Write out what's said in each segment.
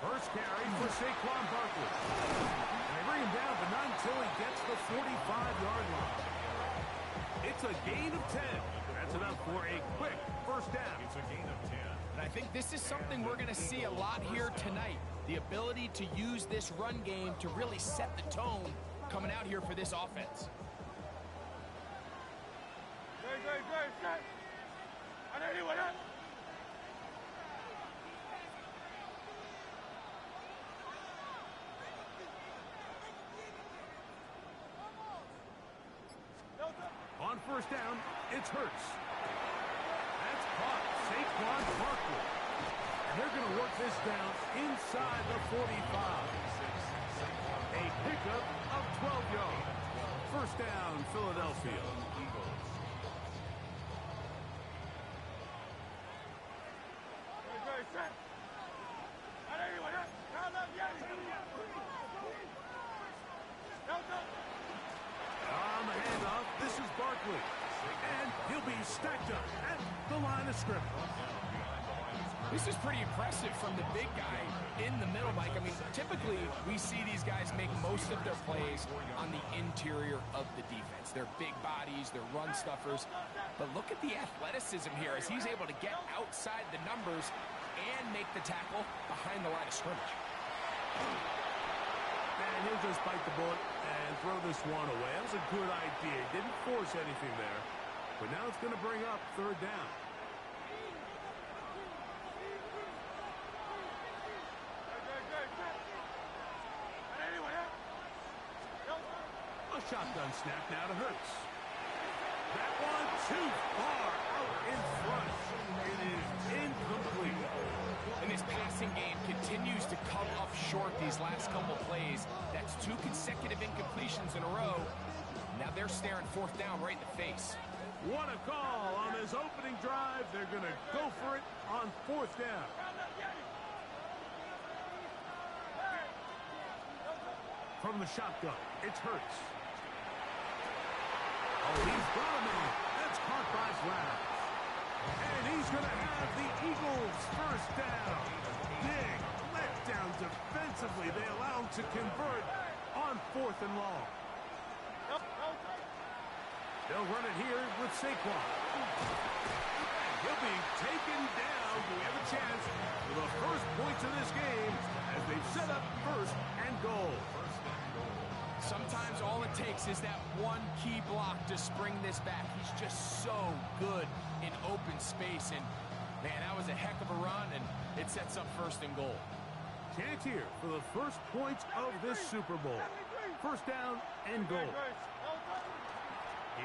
First carry for Saquon Barkley. And they bring him down, but not until he gets the 45-yard line. It's a gain of 10. That's enough for a quick first down. It's a gain of 10. And I think this is something we're going to see a lot here tonight. The ability to use this run game to really set the tone coming out here for this offense. On first down, it's Hurts. That's caught. Saquon Barkley. And they're going to work this down inside the 45. A pickup of 12 yards. First down, Philadelphia. On the handoff, this is Barkley. And he'll be stacked up at the line of scrimmage. This is pretty impressive from the big guy in the middle, Mike. I mean, typically we see these guys make most of their plays on the interior of the defense. They're big bodies, they're run stuffers. But look at the athleticism here as he's able to get outside the numbers and make the tackle behind the line of scrimmage. And he'll just bite the bullet and throw this one away. That was a good idea. He didn't force anything there. But now it's going to bring up third down. A shotgun snap now to Hurts. That one too far out in front. It is incomplete. And this passing game continues to come up short these last couple plays. That's 2 consecutive incompletions in a row. Now they're staring fourth down right in the face. What a call on this opening drive. They're going to go for it on fourth down. From the shotgun, it's Hurts. Oh, he's got him in. That's caught by Flowers. And he's going to have the Eagles first down. Big letdown defensively. They allow him to convert on fourth and long. They'll run it here with Saquon. He'll be taken down. Do we have a chance for the first points of this game as they've set up first and goal? Sometimes all it takes is that one key block to spring this back. He's just so good in open space. And, man, that was a heck of a run, and it sets up first and goal. Chance here for the first points of this Super Bowl. First down and goal.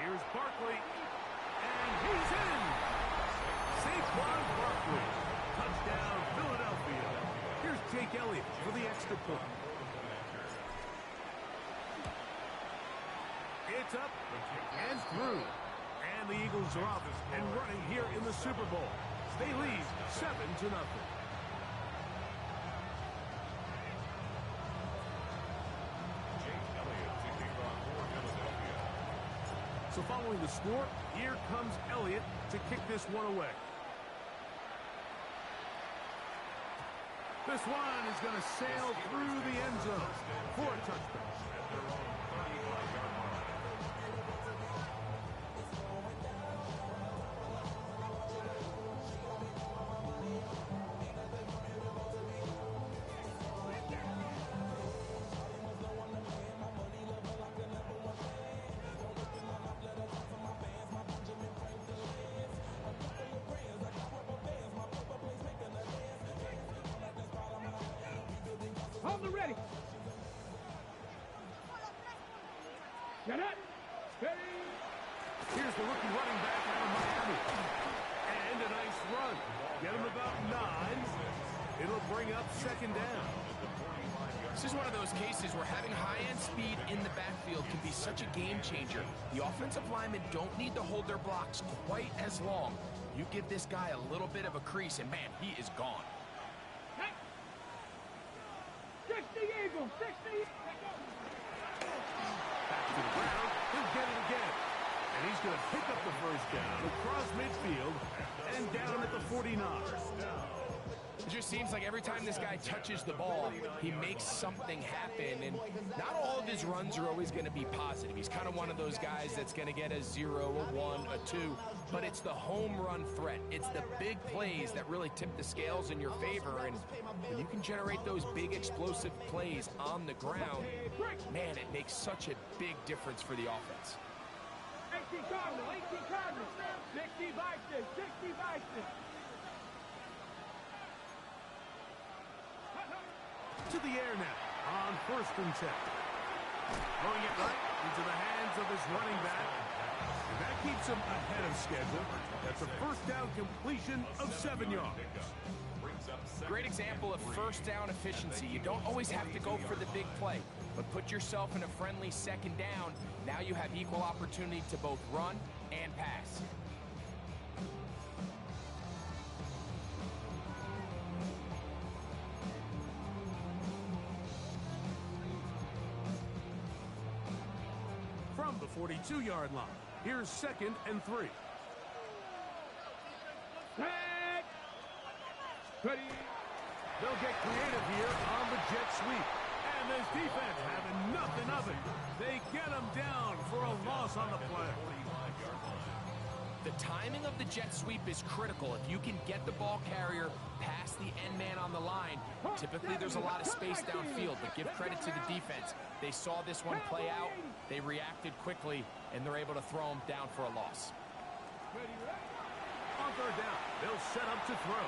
Here's Barkley, and he's in. Saquon Barkley. Touchdown, Philadelphia. Here's Jake Elliott for the extra point. It's up and through. And the Eagles are off and running here in the Super Bowl. They lead 7-0. So following the score, here comes Elliott to kick this one away. This one is going to sail through the end zone for a touchdown. Hold it ready. Get it. Steady. Here's the rookie running back out of Miami. And a nice run. Get him about 9. It'll bring up second down. This is one of those cases where having high-end speed in the backfield can be such a game changer. The offensive linemen don't need to hold their blocks quite as long. You give this guy a little bit of a crease, and man, he is gone. 60 Eagles, 60. Back to the ground. He'll get it again. And he's going to pick up the first down across midfield and down at the 49. It just seems like every time this guy touches the ball, he makes something happen, and not all of his runs are always going to be positive. He's kind of one of those guys that's going to get a 0, a 1, a 2, but it's the home run threat. It's the big plays that really tip the scales in your favor, and when you can generate those big explosive plays on the ground, man, it makes such a big difference for the offense. 18 Cardinals, 18 Cardinals, 60 Vikings, 60 Vikings. To the air now on 1st and 10. Throwing it right into the hands of his running back. And that keeps him ahead of schedule. That's a 1st down completion of 7 yards. Great example of 1st down efficiency. You don't always have to go for the big play, but put yourself in a friendly 2nd down. Now you have equal opportunity to both run and pass. From the 42-yard line, here's 2nd and 3. Set. Ready. They'll get creative here on the jet sweep. And this defense having nothing of it. They get him down for a loss on the play. The timing of the jet sweep is critical. If you can get the ball carrier past the end man on the line, typically there's a lot of space downfield, but give credit to the defense. They saw this one play out, they reacted quickly, and they're able to throw him down for a loss. On 3rd down, they'll set up to throw.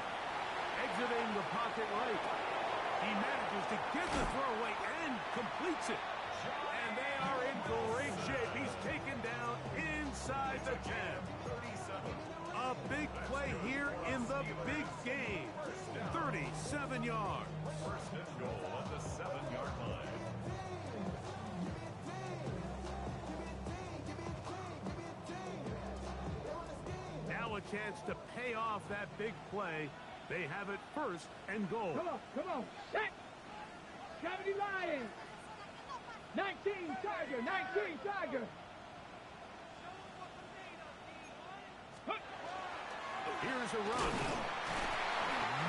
Exiting the pocket right. He manages to get the throw away and completes it. And they are in great shape. He's taken down inside the 10. A big play here in the big game. 37 yards. 1st and goal at the 7-yard line. Now a chance to pay off that big play. They have it 1st and goal. Come on. Set. 70 Lions. 19 Tiger, 19 Tiger. Here's a run.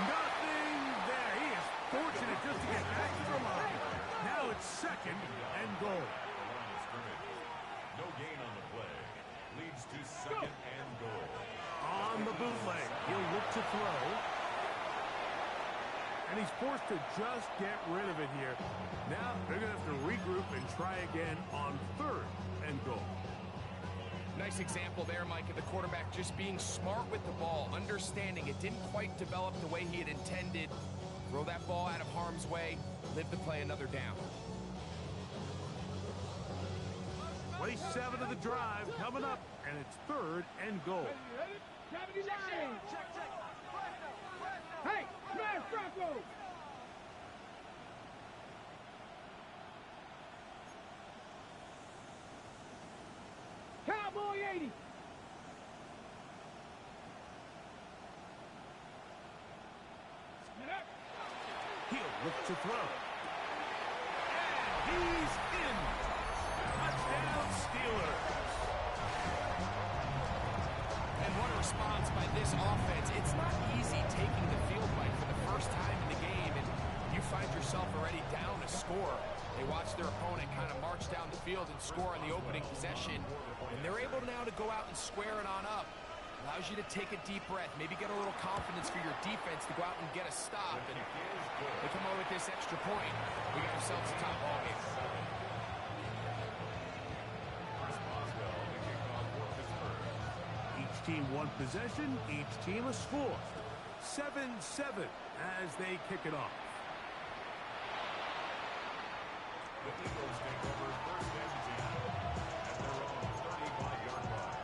Nothing there. He is fortunate just to get back to the line. Now it's 2nd and goal. No gain on the play. Leads to 2nd and goal. On the bootleg, he'll look to throw. And he's forced to just get rid of it here. Now they're going to have to regroup and try again on 3rd and goal. Nice example there, Mike, of the quarterback just being smart with the ball, understanding it didn't quite develop the way he had intended. Throw that ball out of harm's way, live to play another down. Play 7 of the drive coming up, and it's 3rd and goal. 70 Lions. Hey, smash Bronco. Cowboy 80. He'll look to throw. And he's in. Touchdown, Steelers. And what a response by this offense. It's not easy taking the field, Mike, for the first time in the game, and you find yourself already down a score. They watch their opponent kind of march down the field and score on the opening possession, and they're able now to go out and square it on up. Allows you to take a deep breath, maybe get a little confidence for your defense to go out and get a stop, and they come away with this extra point. We got ourselves a top ball game. Each team one possession, each team a score. 7-7 as they kick it off. The Eagles take over 1st and 10 at their own 35-yard line.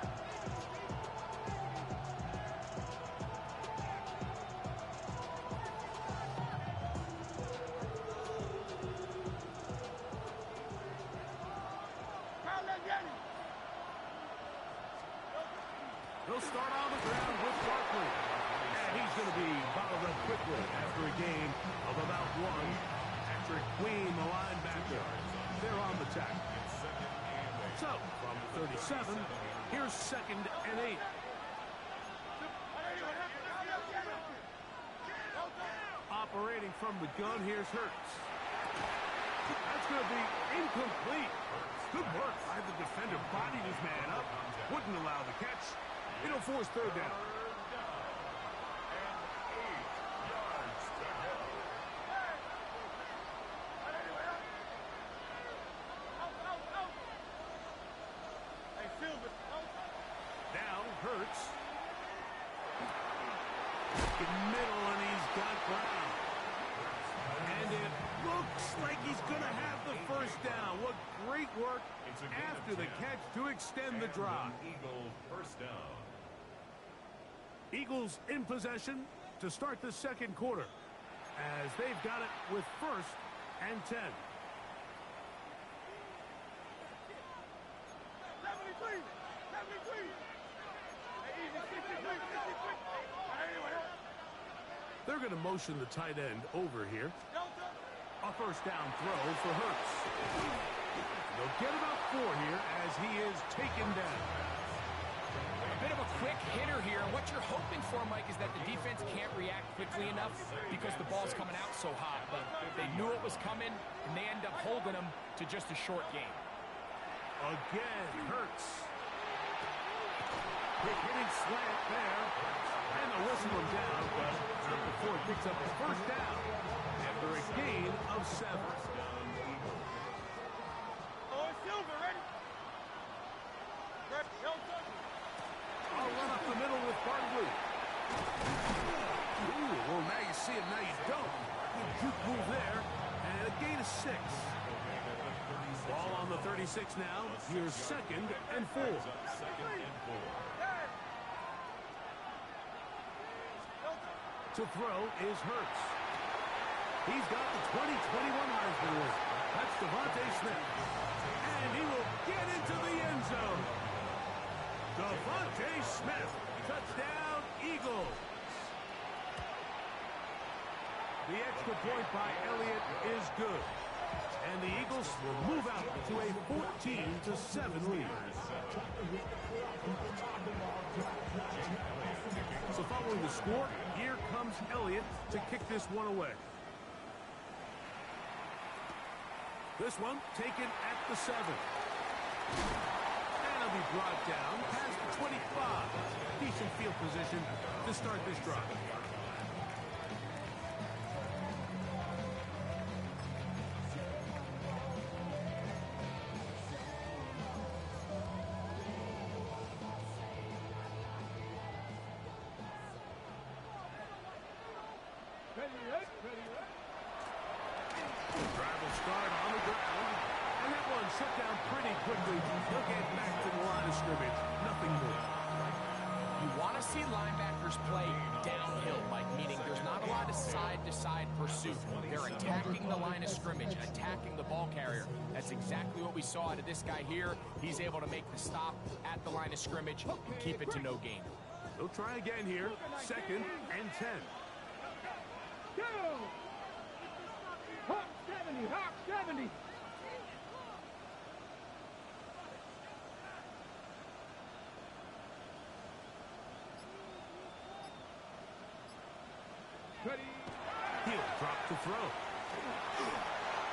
They'll start on the ground with Barkley. And he's going to be bottled up quickly after a game of about 1. Patrick Queen, the linebacker. They're on the tackle. So, from the 37, here's 2nd and 8. operating from the gun. Here's Hurts. That's going to be incomplete. Good work by the defender. Bodied his man up. Wouldn't allow the catch. It'll force third down. Now Hurts. In middle, and he's got Brown. And it looks like he's going to have the first down. What great work after the catch to extend the drive. Eagles first down. Eagles in possession to start the second quarter, as they've got it with 1st and 10. They're going to motion the tight end over here. A first down throw for Hurts. They'll get about 4 here as he is taken down. A bit of a quick hitter here. What you're hoping for, Mike, is that the defense can't react quickly enough because the ball's coming out so hot. But they knew it was coming, and they end up holding them to just a short game. Again, Hurts. Quick hitting slant there. And they'll whistle him down, but not before he picks up his first down after a gain of 7. I'll run up the middle with Barkley. Ooh, well, now you see it, now you don't. Good juke move there, and a gain of 6. Ball on the 36 now. Here's 2nd and 4. To throw is Hurts. He's got the 2021 Heisman winner. That's Devontae Smith. And he will get into the end zone. Devontae Smith. Touchdown, Eagles. The extra point by Elliott is good. And the Eagles will move out to a 14-7 lead. So following the score, here comes Elliott to kick this one away. This one taken at the 7. And it'll be brought down past the 25. Decent field position to start this drive. Drive will start on the ground. And that one shut down pretty quickly. They'll get back to the line of scrimmage. Nothing more. You want to see linebackers play downhill, Mike, meaning there's not a lot of side-to-side pursuit. They're attacking the line of scrimmage, attacking the ball carrier. That's exactly what we saw out of this guy here. He's able to make the stop at the line of scrimmage and keep it to no gain. They'll try again here. 2nd and 10. Go! Hawk 70, Hawk 70. Ready. He'll drop to throw.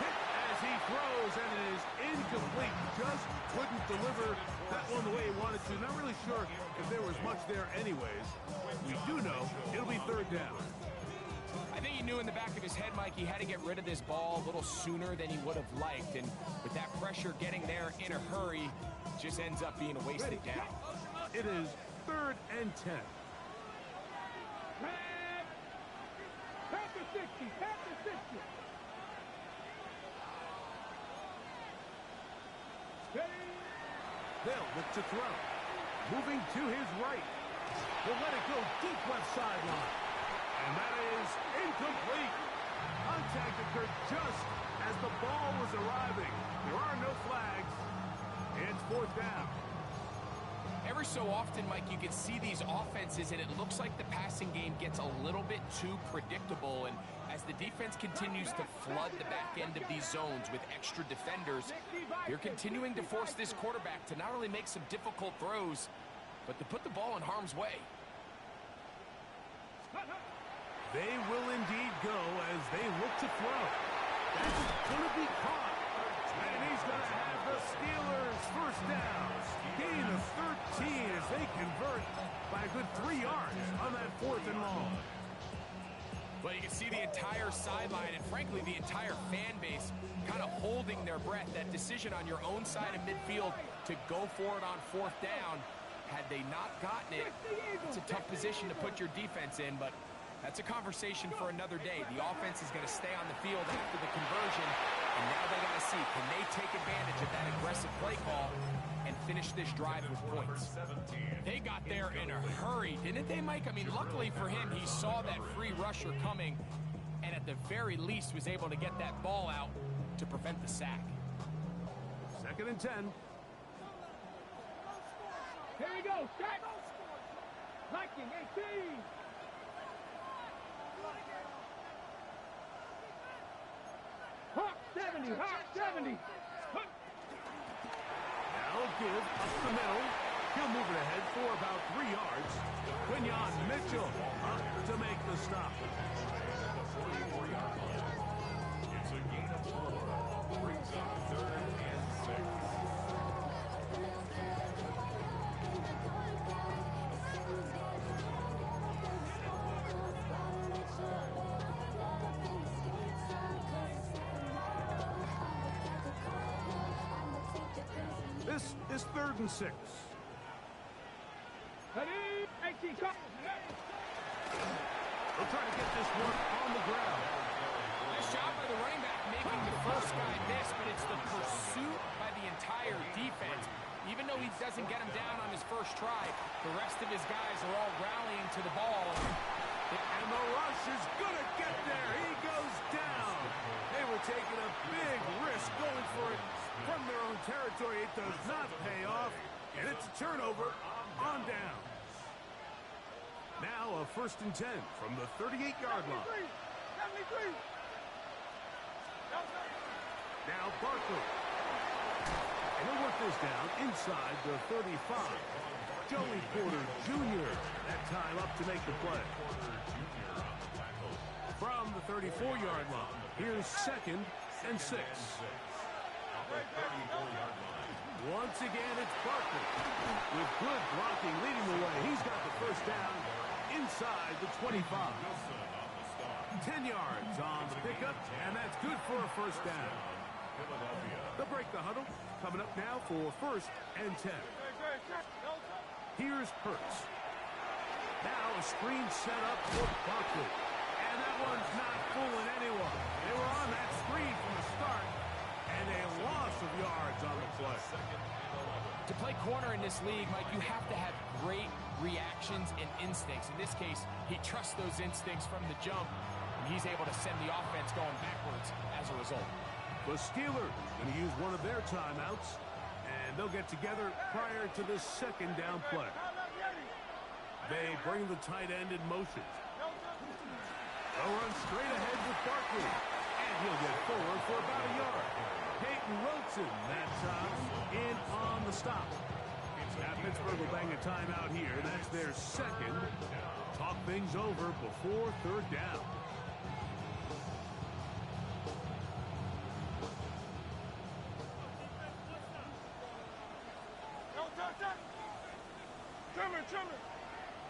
Hit as he throws, and it is incomplete. Just couldn't deliver that one the way he wanted to. Not really sure if there was much there anyways. We do know it'll be 3rd down. I think he knew in the back of his head, Mike, he had to get rid of this ball a little sooner than he would have liked. And with that pressure getting there in a hurry, just ends up being a wasted down. It is 3rd and 10. Tap the 60, tap the 60. Steady. They'll look to throw. Moving to his right. He'll let it go deep left sideline. And that is incomplete. Contact occurred just as the ball was arriving. There are no flags. It's 4th down. Every so often, Mike, you can see these offenses, and it looks like the passing game gets a little bit too predictable. And as the defense continues to flood the back end of these zones with extra defenders, they're continuing to force this quarterback to not only make some difficult throws, but to put the ball in harm's way. They will indeed go as they look to throw. That's going to be caught. And he's going to have the Steelers first down. Gain of 13 as they convert by a good 3 yards on that 4th and long. Well, you can see the entire sideline and, frankly, the entire fan base kind of holding their breath. That decision on your own side of midfield to go for it on 4th down, had they not gotten it, it's a tough position to put your defense in, but that's a conversation for another day. The offense is going to stay on the field after the conversion, and now they got to see, can they take advantage of that aggressive play call and finish this drive with points? They got there in a hurry, didn't they, Mike? I mean, luckily for him, he saw that free rusher coming, and at the very least was able to get that ball out to prevent the sack. 2nd and 10. Here we go, set. Viking 18. Hawk 70, Hawk 70. Hawk. Now give up the middle. He'll move it ahead for about 3 yards. Quinyon Mitchell up to make the stop. It's a gain of 4. Brings up 3rd and 6. This is 3rd and 6. Ready? 18 Cardinals. They'll try to get this one on the ground. Nice job by the running back making the first guy miss, but it's the pursuit by the entire defense. Even though he doesn't get him down on his first try, the rest of his guys are all rallying to the ball. And the rush is going to get there. He goes down. They were taking a big risk going for it from their own territory. It does not pay off, and it's a turnover on down. Now a 1st and 10 from the 38-yard line. 73. Now Barkley. And he'll work this down inside the 35. Joey Porter Jr. that time up to make the play. From the 34-yard line, here's 2nd and 6. Once again, it's Barkley. With good blocking leading the way, he's got the first down inside the 25. 10 yards on the pickup, and that's good for a first down. They'll break the huddle. Coming up now for 1st and 10. Here's Hurts. Now a screen set up for Barkley. And that one's not fooling anyone. They were on that screen from the start, and a loss of yards on the play. To play corner in this league, Mike, you have to have great reactions and instincts. In this case, he trusts those instincts from the jump, and he's able to send the offense going backwards as a result. The Steelers going to use one of their timeouts, and they'll get together prior to this 2nd down play. They bring the tight end in motion. They'll run straight ahead with Barkley, and he'll get forward for about a yard. Peyton Wilson that time in on the stop. Now Pittsburgh will bang a timeout here. That's their 2nd. Talk things over before 3rd down. Trimmer.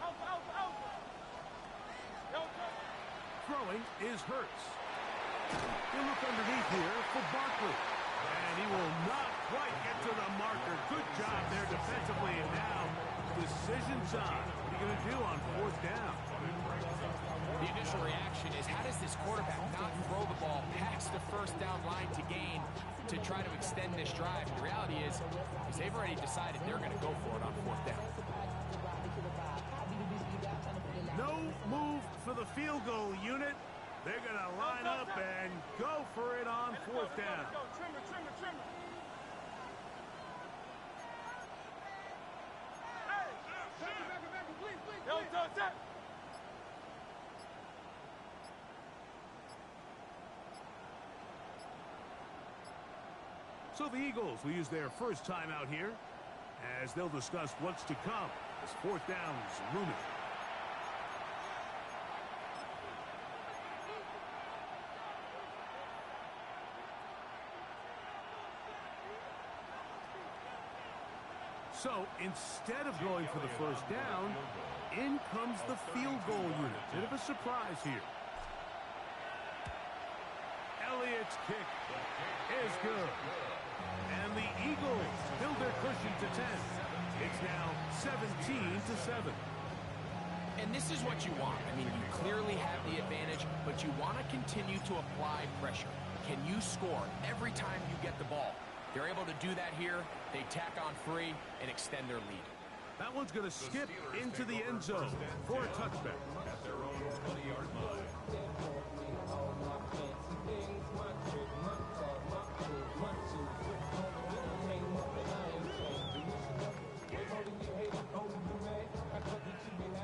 Out. Throwing is Hurts. He'll look underneath here for Barkley. And he will not quite get to the marker. Good job there defensively. And now, decision time. What are you going to do on 4th down? The initial reaction is, how does this quarterback not throw the ball past the 1st down line to gain to try to extend this drive? The reality is they've already decided they're going to go for it on 4th down. No move for the field goal unit. They're going to line up and go for it on 4th down. Trimmer. Hey! So the Eagles will use their first timeout here as they'll discuss what's to come as 4th down is looming. So instead of going for the first down, in comes the field goal unit. Bit of a surprise here. Elliott's kick is good. And the Eagles build their cushion to 10. It's now 17-7. And this is what you want. I mean, you clearly have the advantage, but you want to continue to apply pressure. Can you score every time you get the ball? They're able to do that here. They tack on 3 and extend their lead. That one's going to skip into the end zone for a touchback. At their own 20-yard line.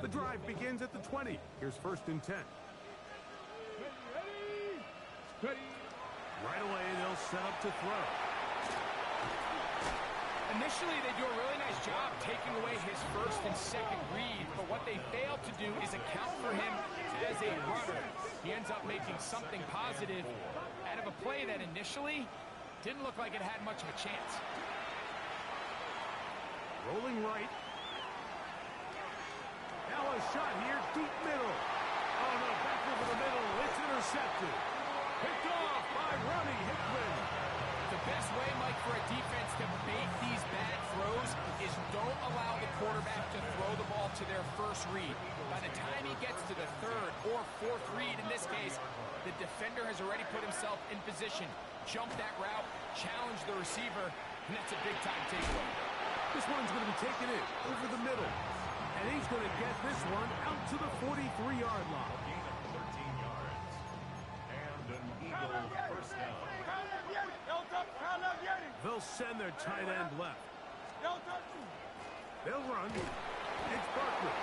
The drive begins at the 20. Here's 1st and 10. Right away, they'll set up to throw. Initially, they do a really nice job taking away his 1st and 2nd read, but what they fail to do is account for him as a runner. He ends up making something positive out of a play that initially didn't look like it had much of a chance. Rolling right. Now a shot here, deep middle. Oh, no, back over the middle. It's intercepted. Picked off by Ronnie Hickman. The best way, Mike, for a defense to bait these bad throws is don't allow the quarterback to throw the ball to their 1st read. By the time he gets to the 3rd or 4th read, in this case, the defender has already put himself in position, jumped that route, challenged the receiver, and that's a big-time takeaway. This one's going to be taken in over the middle. And he's going to get this one out to the 43-yard line. Gain of 13 yards. And an Eagle first down. They'll send their tight end left. They'll run. It's Barkley.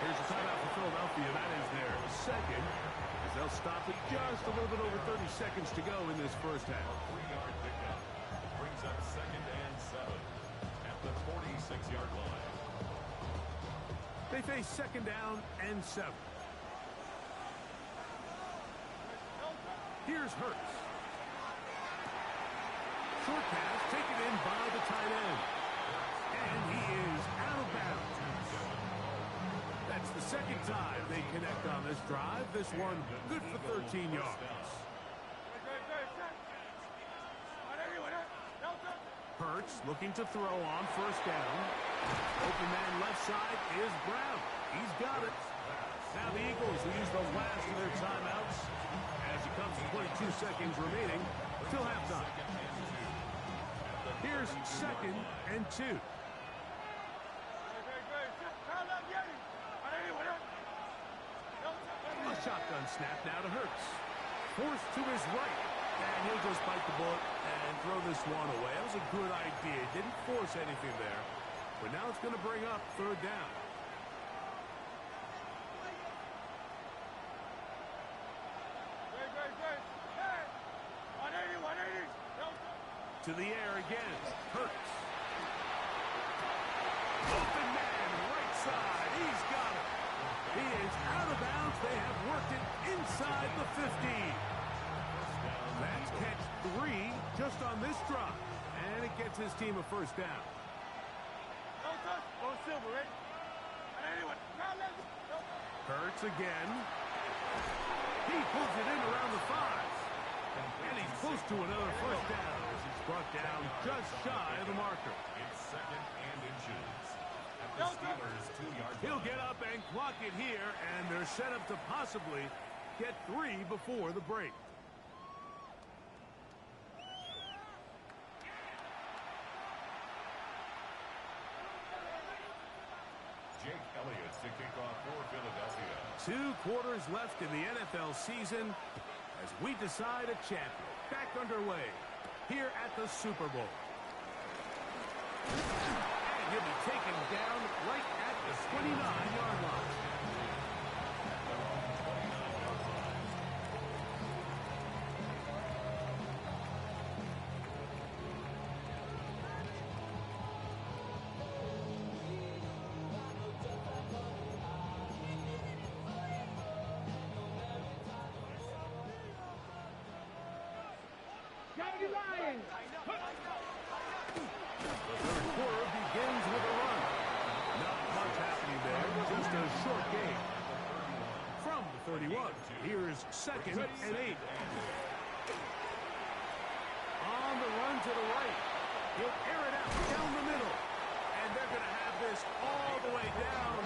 Here's a timeout for Philadelphia. That is their 2nd. As they'll stop it just a little bit over 30 seconds to go in this first half. 3-yard pickup. Brings up 2nd and 7 at the 46-yard line. They face 2nd down and 7. Here's Hurts. Short pass taken in by the tight end. And he is out of bounds. That's the 2nd time they connect on this drive. This one good for 13 yards. Hurts looking to throw on 1st down. Open man left side is Brown. He's got it. Now the Eagles will use the last of their timeouts as it comes to 22 seconds remaining till halftime. Here's 2nd and 2. A shotgun snap now to Hurts. Forced to his right. And he'll just bite the bullet and throw this one away. That was a good idea. Didn't force anything there. But now it's going to bring up 3rd down. To the air again. Hurts. Open man, right side. He's got it. He is out of bounds. They have worked it inside the 15. That's catch 3 just on this drop. And it gets his team a 1st down. Hurts again. He pulls it in around the 5. And he's close to another 1st down as he's brought down just shy of the marker. It's 2nd and inches. At the Steelers' 2-yard line. He'll get up and clock it here, and they're set up to possibly get 3 before the break. Jake Elliott to kick off for Philadelphia. 2 quarters left in the NFL season as we decide a champion. Back underway here at the Super Bowl. And he'll be taken down right at the 29-yard line. The 3rd quarter begins with a there. Just a short game. From the 31, here's 2nd and 8. On the run to the right. He'll air it out down the middle. And they're going to have this all the way down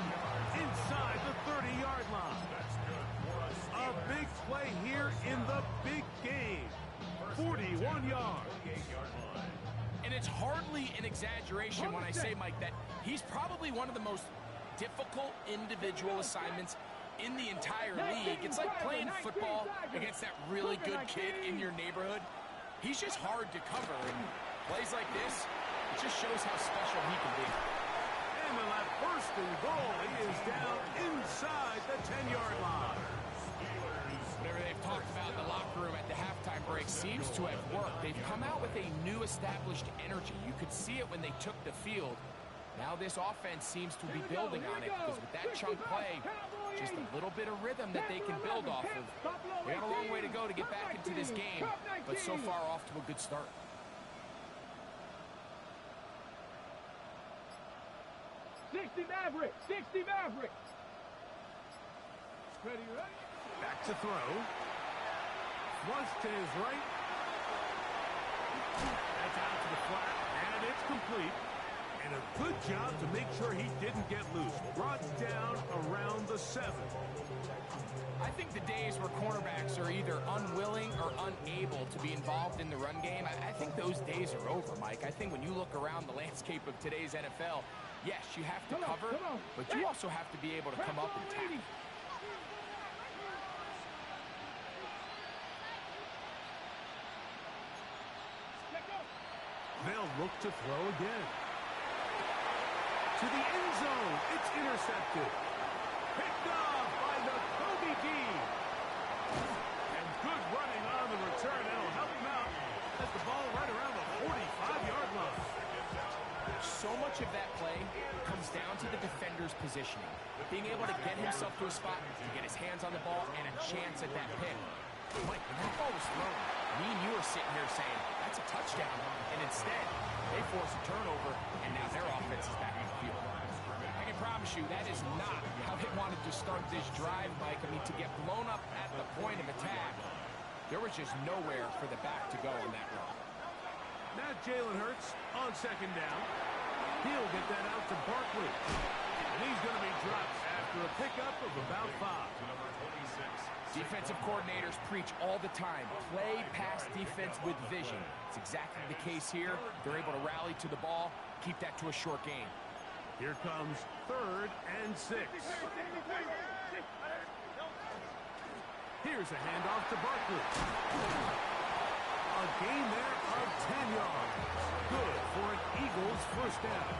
inside the 30-yard line. A big play here in the big game. 41 yards. And it's hardly an exaggeration when I say, Mike, that he's probably one of the most difficult individual assignments in the entire league. It's like playing football against that really good kid in your neighborhood. He's just hard to cover, and plays like this, it just shows how special he can be. And on that 1st and goal, he is down inside the 10-yard line. Whatever they've talked about in the locker room at the halftime break seems to have worked. They've come out with a new established energy. You could see it when they took the field. Now this offense seems to be building on it, because with that chunk play, just a little bit of rhythm that they can build off of. They got a long way to go to get back into this game, but so far off to a good start. Maverick. 60 Maverick. Ready, right? Back to throw. Flush to his right. That's out to the flat, and it's complete. And a good job to make sure he didn't get loose. Brought down around the 7. I think the days where cornerbacks are either unwilling or unable to be involved in the run game, I think those days are over, Mike. I think when you look around the landscape of today's NFL, yes, you have to cover, but you also have to be able to come up and tackle. They'll look to throw again. To the end zone. It's intercepted. Picked off by Nakobe Dean. And good running on the return. That'll help him out. Has the ball right around the 45-yard line. So much of that play comes down to the defender's positioning. Being able to get himself to a spot, to get his hands on the ball, and a chance at that pick. Mike, when that ball was thrown, me and you were sitting here saying, that's a touchdown. And instead, they force a turnover, and now their offense is back on the field. I can promise you, that is not how they wanted to start this drive, Mike. I mean, to get blown up at the point of attack, there was just nowhere for the back to go on that run. Now Jalen Hurts on 2nd down. He'll get that out to Barkley. And he's going to be dropped after a pickup of about 5. Defensive coordinators preach all the time, play pass defense with vision. It's exactly the case here. They're able to rally to the ball, keep that to a short game. Here comes 3rd and 6. Here's a handoff to Barkley. A gain there of 10 yards. Good for an Eagles 1st down.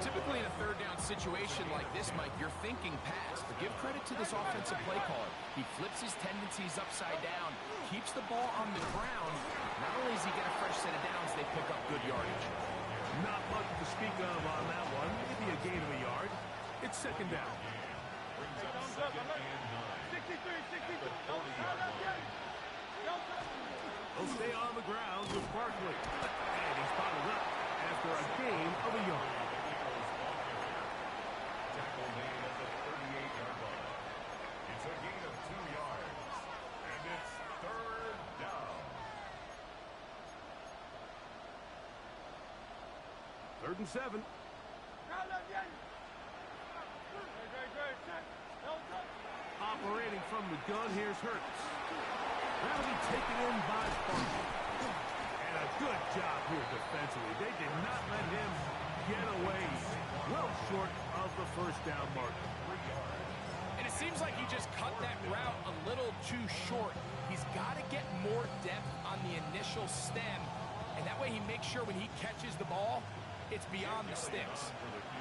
Typically in a 3rd down situation like this, Mike, you're thinking pass, but give credit to this offensive play caller. He flips his tendencies upside down, keeps the ball on the ground. Not only does he get a fresh set of downs, they pick up good yardage. Not much to speak of on that one. Maybe a gain of a yard. It's 2nd down. Brings up 2nd and 9. He'll stay on the ground with Barkley. And he's bottled up after a gain of a yard. Tackle made at the 38-yard line. It's a gain of 2 yards. And it's 3rd down. 3rd and 7. Operating from the gun, here's Hurts. That'll be taken in by Barkley. And a good job here defensively. They did not let him get away. Well short of the 1st down marker. And it seems like he just cut that route a little too short. He's got to get more depth on the initial stem. And that way he makes sure when he catches the ball, it's beyond the sticks.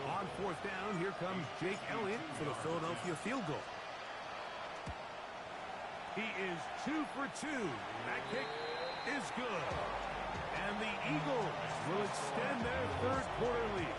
On 4th down, here comes Jake Elliott for the Philadelphia field goal. He is 2 for 2. That kick is good. And the Eagles will extend their 3rd quarter lead.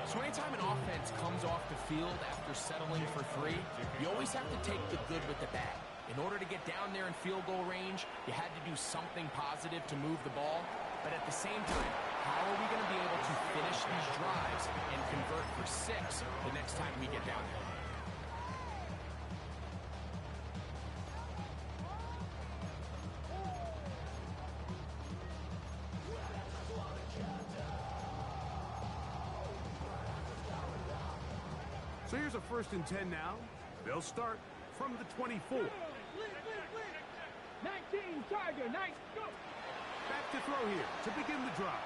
So anytime an offense comes off the field after settling for 3, you always have to take the good with the bad. In order to get down there in field goal range, you had to do something positive to move the ball. But at the same time, How are we going to be able to finish these drives and convert for 6 the next time we get down there? So here's a 1st and 10 now. They'll start from the 24. 19 Tiger, nice, go! Back to throw here to begin the drive.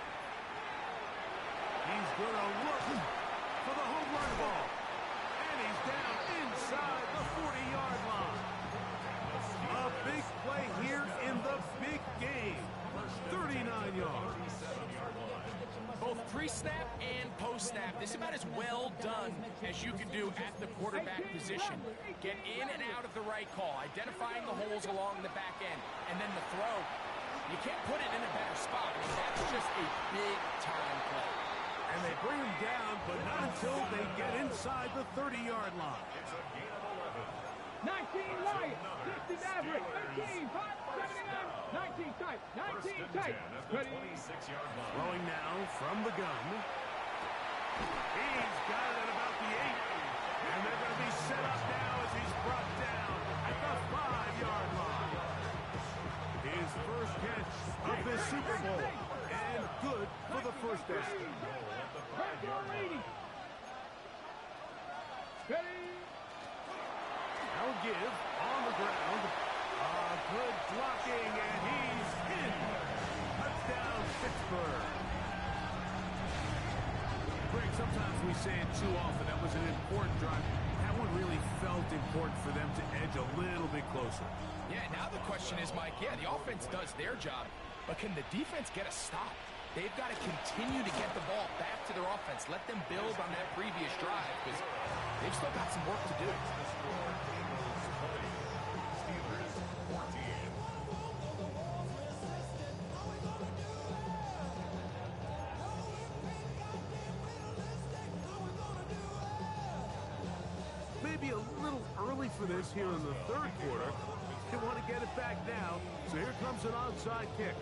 He's going to look for the home run ball. And he's down inside the 40-yard line. A big play here in the big game. 39 yards. Both pre-snap and post-snap, this is about as well done as you can do at the quarterback position. Get in and out of the right call, identifying the holes along the back end, and then the throw. You can't put it in a better spot. I mean, that's just a big-time play. And they bring him down, but not until they get inside the 30-yard line. 19 Lions, 60 Maverick, 13 Pop, 79, 19 tight, 19 tight. Ready? Throwing now from the gun. He's got it at about the 8. And they're going to be set up now as he's brought down at the 5-yard line. His first catch of this Super Bowl. And good for the first down. Ready? Now give on the ground. Good blocking, and he's in. Touchdown, Pittsburgh. Greg, sometimes we say it too often. That was an important drive. That one really felt important for them to edge a little bit closer. Yeah, now the question is, Mike, yeah, the offense does their job, but can the defense get a stop? They've got to continue to get the ball back to their offense. Let them build on that previous drive, because they've still got some work to do. Maybe a little early for this here in the 3rd quarter. They want to get it back now, so here comes an onside kick.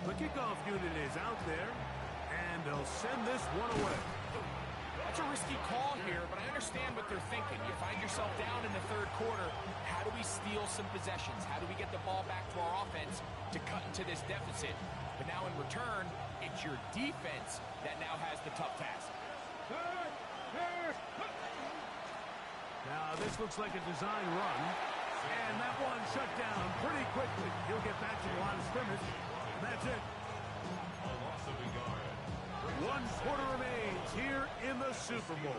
The kickoff unit is out there, and they'll send this one away. That's a risky call here, but I understand what they're thinking. You find yourself down in the 3rd quarter. How do we steal some possessions? How do we get the ball back to our offense to cut into this deficit? But now in return, it's your defense that now has the tough task. Now this looks like a design run, and that one shut down pretty quickly. He'll get back to the line of scrimmage, and that's it. 1 quarter remains here in the Super Bowl.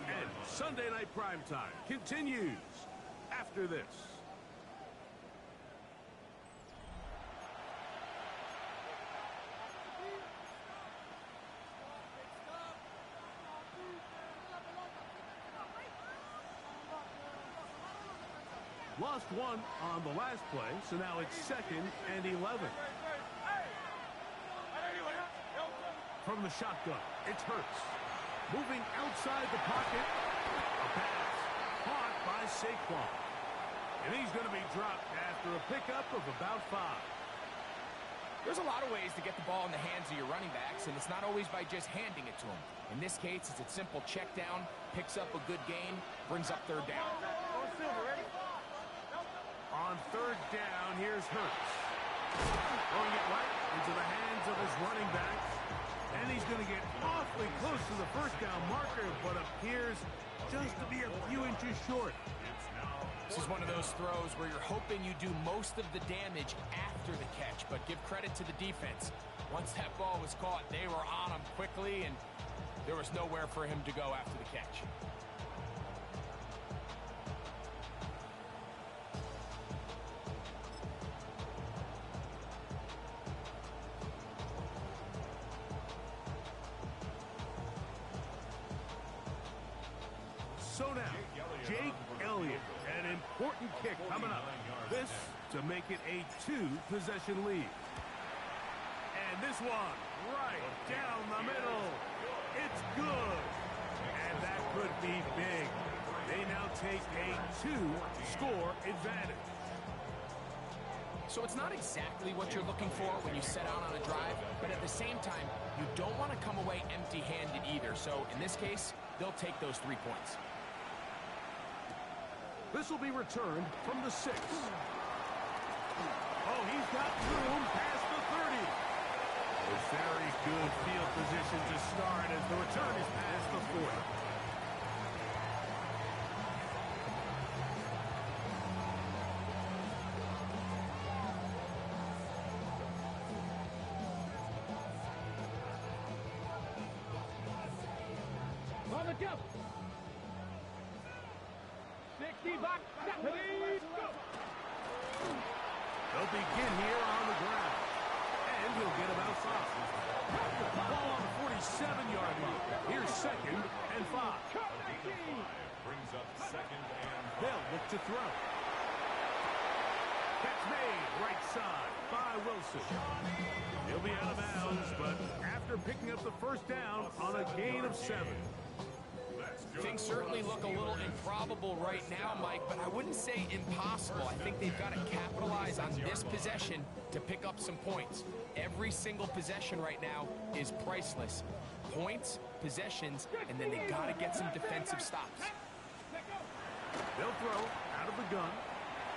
And Sunday Night Primetime continues after this. Lost one on the last play, so now it's 2nd and 11. From the shotgun, it's Hurts. Moving outside the pocket. A pass caught by Saquon. And he's going to be dropped after a pickup of about 5. There's a lot of ways to get the ball in the hands of your running backs, and it's not always by just handing it to them. In this case, it's a simple check down, picks up a good gain, brings up 3rd down. On 3rd down, here's Hurts. Throwing it right into the hands of his running backs. And he's going to get awfully close to the 1st down marker, but appears just to be a few inches short. This is one of those throws where you're hoping you do most of the damage after the catch, but give credit to the defense. Once that ball was caught, they were on him quickly, and there was nowhere for him to go after the catch. So now, Jake Elliott, an important kick coming up. This to make it a 2-possession lead. And this one, right down the middle. It's good. And that could be big. They now take a 2-score advantage. So it's not exactly what you're looking for when you set out on a drive, but at the same time, you don't want to come away empty-handed either. So in this case, they'll take those 3 points. This will be returned from the 6. Oh, he's got room past the 30. A very good field position to start as the return is past the 40. On the jump. 65, 70, go. They'll begin here on the ground. And he'll get about 5. Ball on the 47-yard line. Here's 2nd and 5. Brings up 2nd and 5. They'll look to throw. Catch made right side by Wilson. He'll be out of bounds, but after picking up the first down on a gain of 7. Things certainly look a little improbable right now, Mike, but I wouldn't say impossible. I think they've got to capitalize on this possession to pick up some points. Every single possession right now is priceless. Points, possessions, and then they got to get some defensive stops. They'll throw out of the gun.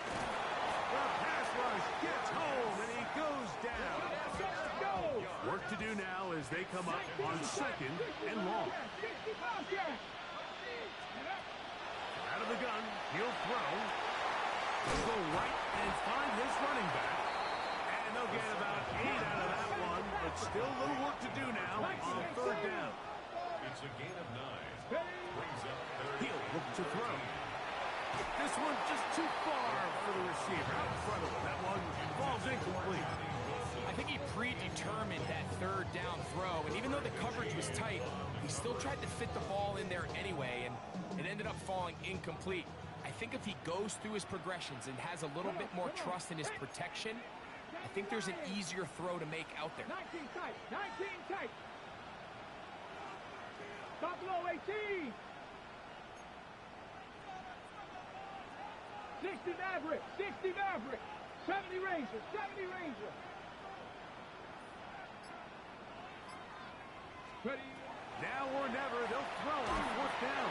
The pass rush gets home, and he goes down. Work to do now as they come up on 2nd and long. Out of the gun, he'll throw. He'll go right and find his running back. And they'll get about 8 out of that one, but still a little work to do now on 3rd down. It's a gain of 9. Brings up 3rd. He'll look to throw. This one just too far for the receiver. Out in front of him. That one falls incomplete. I think he predetermined that 3rd down throw, and even though the coverage was tight, he still tried to fit the ball in there anyway, and it ended up falling incomplete. I think if he goes through his progressions and has a little bit more trust in his protection, I think there's an easier throw to make out there. 19 tight, 19 tight. Stop low, 18. 60 Maverick, 60 Maverick. 70 Ranger, 70 Ranger. Ready. Now or never, they'll throw on 4th down.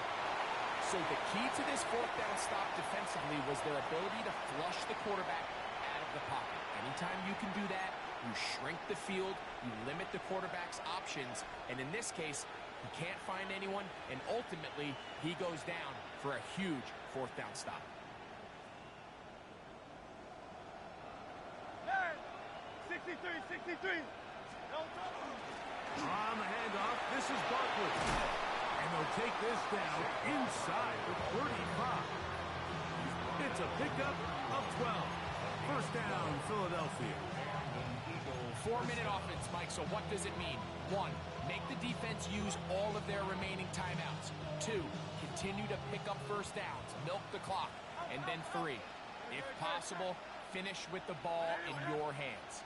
So the key to this 4th down stop defensively was their ability to flush the quarterback out of the pocket. Anytime you can do that, you shrink the field, you limit the quarterback's options, and in this case, he can't find anyone, and ultimately, he goes down for a huge 4th down stop. 63, 63. On the handoff, this is Barkley. And they'll take this down inside the 35. It's a pickup of 12. First down, Philadelphia. 4-minute offense, Mike, so what does it mean? 1, make the defense use all of their remaining timeouts. 2, continue to pick up first downs, milk the clock. And then 3, if possible, finish with the ball in your hands.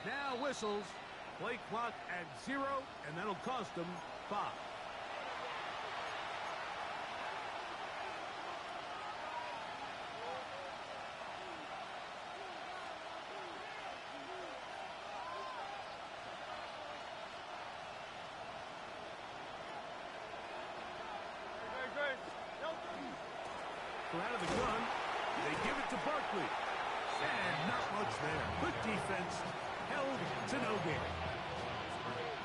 Now whistles. Play clock at 0, and that'll cost them 5. So out of the gun, they give it to Barkley. And not much there. Good defense. Held to no gain.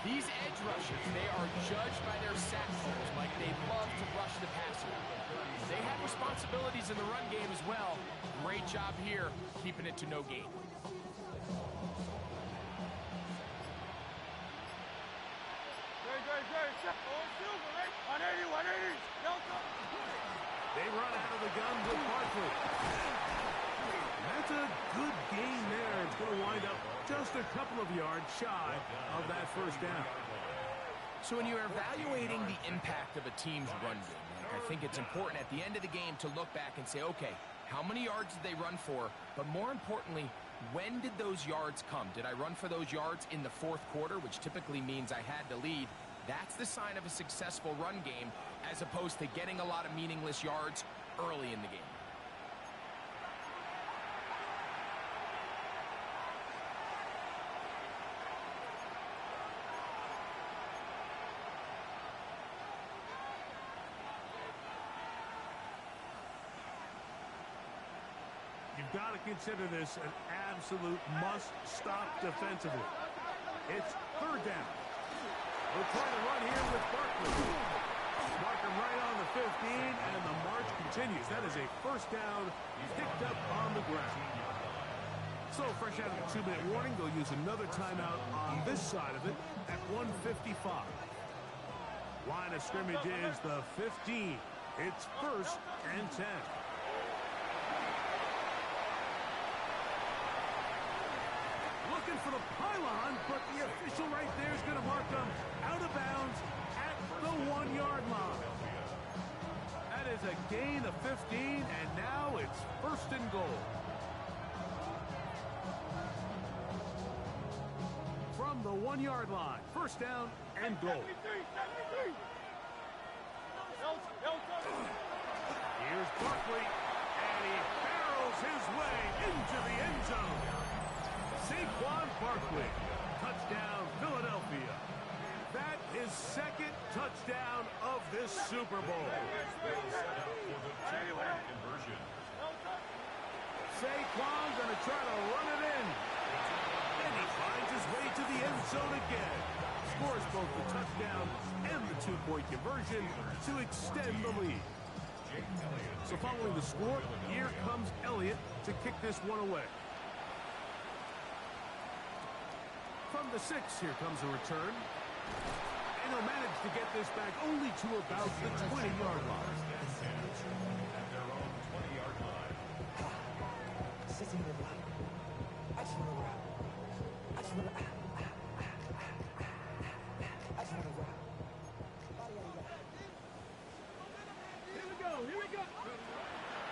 These edge rushers, they are judged by their sack totals, Mike. They love to rush the passer. They have responsibilities in the run game as well. Great job here, keeping it to no gain. They run out of the gun with Barkley. That's a good gain there. It's going to wind up just a couple of yards shy of that first down. So when you're evaluating the impact of a team's run game, I think it's important at the end of the game to look back and say, okay, how many yards did they run for? But more importantly, when did those yards come? Did I run for those yards in the 4th quarter, which typically means I had to lead? That's the sign of a successful run game as opposed to getting a lot of meaningless yards early in the game. You've got to consider this an absolute must-stop defensively. It's third down. We'll try to run here with Barkley. Mark him right on the 15, and the march continues. That is a first down picked up on the ground. So, fresh out of the 2-minute warning, they'll use another timeout on this side of it at 1:55. Line of scrimmage is the 15. It's first and 10. Looking for the pylon, but the official right there is going to mark them out of bounds at the 1-yard line. That is a gain of 15, and now it's first and goal. From the 1-yard line, first down and goal. Here's Barkley, and he barrels his way into the end zone. Saquon Barkley, touchdown Philadelphia. That is second touchdown of this Super Bowl. Saquon going to try to run it in. And he finds his way to the end zone again. Scores both the touchdown and the 2-point conversion to extend the lead. So following the score, here comes Elliott to kick this one away. From the 6, here comes a return. And he'll manage to get this back only to about the 20-yard line. At their own 20-yard line. Here we go.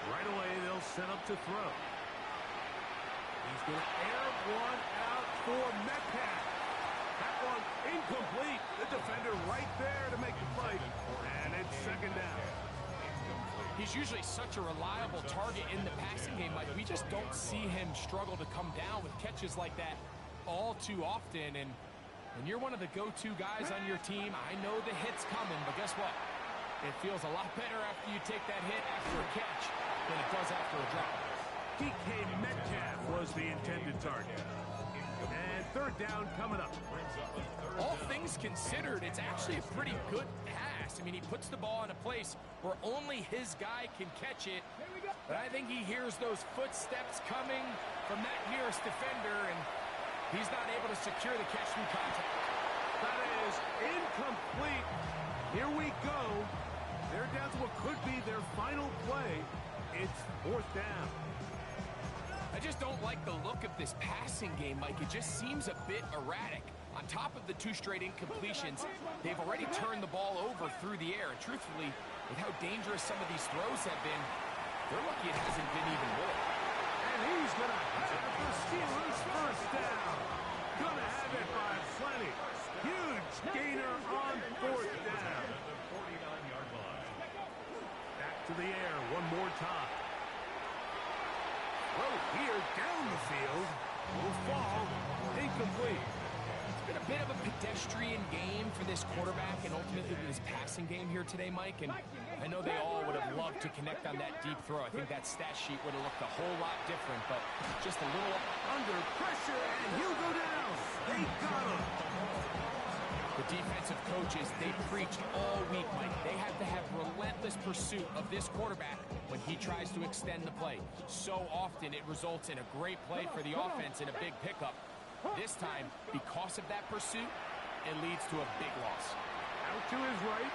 Right away, they'll set up to throw. He's going to air one out for Metcalf. That one incomplete. The defender right there to make the play. And it's second down. He's usually such a reliable target in the passing game. Like, we just don't see him struggle to come down with catches like that all too often. And when you're one of the go-to guys on your team, I know the hit's coming, but guess what? It feels a lot better after you take that hit after a catch than it does after a drop. DK Metcalf was the intended target. And third down coming up. All things considered, it's actually a pretty good pass. I mean, he puts the ball in a place where only his guy can catch it. But I think he hears those footsteps coming from that nearest defender, and he's not able to secure the catch through contact. That is incomplete. Here we go. They're down to what could be their final play. It's fourth down. I just don't like the look of this passing game, Mike. It just seems a bit erratic. On top of the 2 straight incompletions, they've already turned the ball over through the air. And truthfully, with how dangerous some of these throws have been, they're lucky it hasn't been even more. And he's going to have the Steelers first down. Going to have it by plenty. Huge gainer on fourth down. Back to the air one more time. Throw here down the field. Will fall. Incomplete. It's been a bit of a pedestrian game for this quarterback and ultimately this passing game here today, Mike. And I know they all would have loved to connect on that deep throw. I think that stat sheet would have looked a whole lot different, but just a little under pressure, and he'll go down. They got him. The defensive coaches, they preached all week, Mike. They have to have relentless pursuit of this quarterback when he tries to extend the play. So often it results in a great play for the offense and a big pickup. This time, because of that pursuit, it leads to a big loss. Out to his right.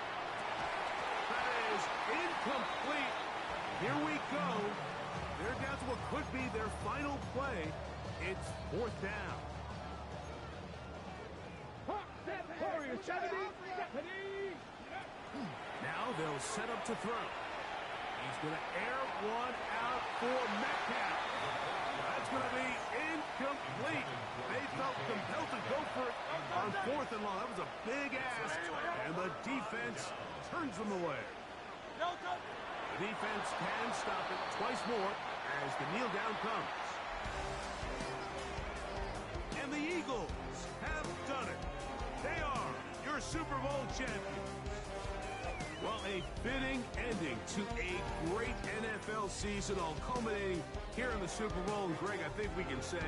That is incomplete. Here we go. They're down to what could be their final play. It's fourth down. Now they'll set up to throw. He's going to air one out for Metcalf. That's going to be incomplete. They felt compelled to go for it on 4th and long. That was a big ask, and the defense turns them away. The defense can stop it twice more as the kneel down comes. And the Eagles have done it. They are your Super Bowl champions. Well, a fitting ending to a great NFL season, all culminating here in the Super Bowl. And Greg, I think we can say